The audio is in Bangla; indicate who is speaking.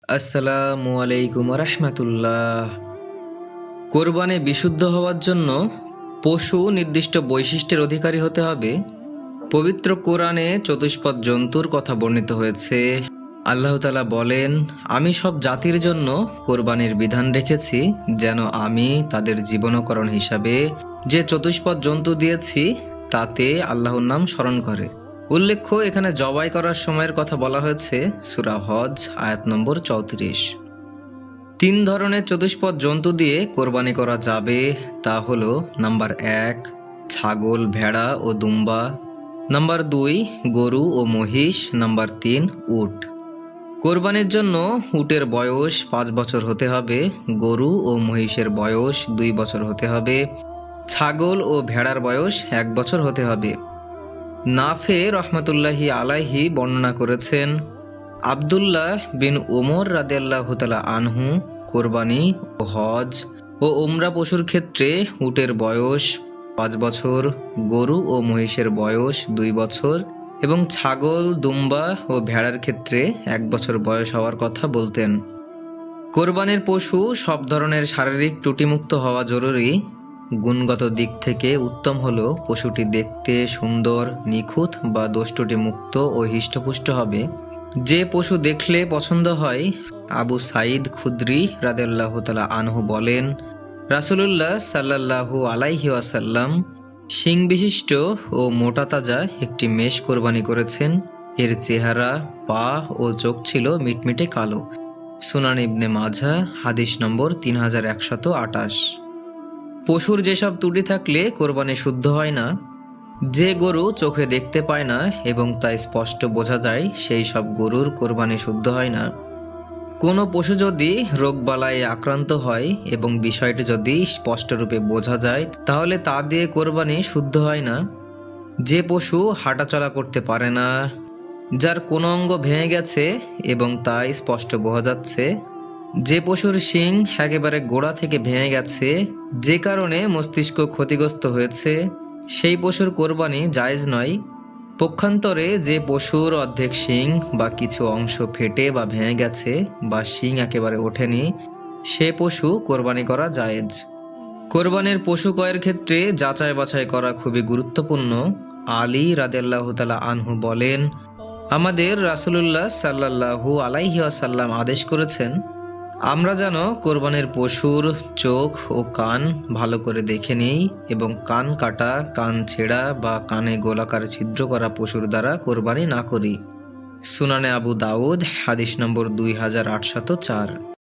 Speaker 1: আসসালামু আলাইকুম রহমতুল্লাহ। কোরবানি বিশুদ্ধ হওয়ার জন্য পশু নির্দিষ্ট বৈশিষ্ট্যের অধিকারী হতে হবে। পবিত্র কোরআনে চতুষ্পদ জন্তুর কথা বর্ণিত হয়েছে। আল্লাহ তাআলা বলেন, আমি সব জাতির জন্য কোরবানির বিধান রেখেছি, যেন আমি তাদের জীবনকরণ হিসাবে যে চতুষ্পদ জন্তু দিয়েছি তাতে আল্লাহর নাম স্মরণ করে। উল্লেখ্য, এখানে জবাই করার সময়ের কথা বলা হয়েছে সূরা হজ আয়াত নম্বর 34। 3 ধরনের চতুষ্পদ জন্তু দিয়ে কোরবানি করা যাবে, তা হলো নাম্বার 1 ছাগল, ভেড়া ও দুম্বা, নাম্বার 2 গরু ও মহিষ, নাম্বার 3 উট। কোরবানির জন্য উটের বয়স 5 বছর হতে হবে, গরু ও মহিষের বয়স 2 বছর হতে হবে, ছাগল ও ভেড়ার বয়স 1 বছর হতে হবে। নাফে রহমতুল্লাহি আলাইহি বর্ণনা করেছেন, আব্দুল্লাহ বিন ওমর রাদিয়াল্লাহু তাআলা আনহু কোরবানি ও হজ ও উমরা পশুর ক্ষেত্রে উটের বয়স 5 বছর, গরু ও মহিষের বয়স 2 বছর এবং ছাগল, দুম্বা ও ভেড়ার ক্ষেত্রে 1 বছর বয়স হওয়ার কথা বলতেন। কোরবানির পশু সব ধরনের শারীরিক ত্রুটিমুক্ত হওয়া জরুরি। গুণগত দিক থেকে উত্তম হলো পশুটি দেখতে সুন্দর, নিখুঁত বা দোষ ত্রুটি মুক্ত ও হৃষ্টপুষ্ট হবে। যে পশু দেখলে পছন্দ হয়, আবু সাঈদ খুদরি রাদিয়াল্লাহু তাআলা আনহু বলেন, রাসূলুল্লাহ সাল্লাল্লাহু আলাইহি ওয়াসাল্লাম শিং বিশিষ্ট ও মোটা তাজা একটি মেষ কোরবানি করেছেন। এর চেহারা, পা ও চোখ ছিল মিটমিটে কালো। সুনান ইবনে মাজাহ হাদিস নম্বর 3128। পশুর যেসব ত্রুটি থাকলে কোরবানি শুদ্ধ হয় না, যে গরু চোখে দেখতে পায় না এবং তা স্পষ্ট বোঝা যায়, সেই সব গরুর কোরবানি শুদ্ধ হয় না। কোনো পশু যদি রোগবালায় আক্রান্ত হয় এবং বিষয়টি যদি স্পষ্টরূপে বোঝা যায়, তাহলে তা দিয়ে কোরবানি শুদ্ধ হয় না। যে পশু হাঁটাচলা করতে পারে না, যার কোনো অঙ্গ ভেঙে গেছে এবং তা স্পষ্ট বোঝা যাচ্ছে, যে পশুর শিং একেবারে গোড়া থেকে ভেঙে গেছে, যে কারণে মস্তিষ্ক ক্ষতিগ্রস্ত হয়েছে, সেই পশুর কোরবানি জায়েজ নয়। পক্ষান্তরে যে পশুর অর্ধেক শিং বা কিছু অংশ ফেটে বা ভেঙে গেছে বা শিং একেবারে ওঠেনি, সে পশু কোরবানি করা জায়েজ। কোরবানির পশু ক্রয়ের ক্ষেত্রে যাচাই বাছাই করা খুবই গুরুত্বপূর্ণ। আলী রাদিয়াল্লাহু তাআলা আনহু বলেন, আমাদের রাসূলুল্লাহ সাল্লাল্লাহু আলাইহি ওয়াসাল্লাম আদেশ করেছেন, আমরা যেন কোরবানির পশুর চোখ ও কান ভালো করে দেখে নিই এবং কান কাটা, কান ছেঁড়া বা কানে গোলাকার ছিদ্র করা পশুর দ্বারা কোরবানি না করি। সুনানে আবু দাউদ হাদিস নম্বর 2804।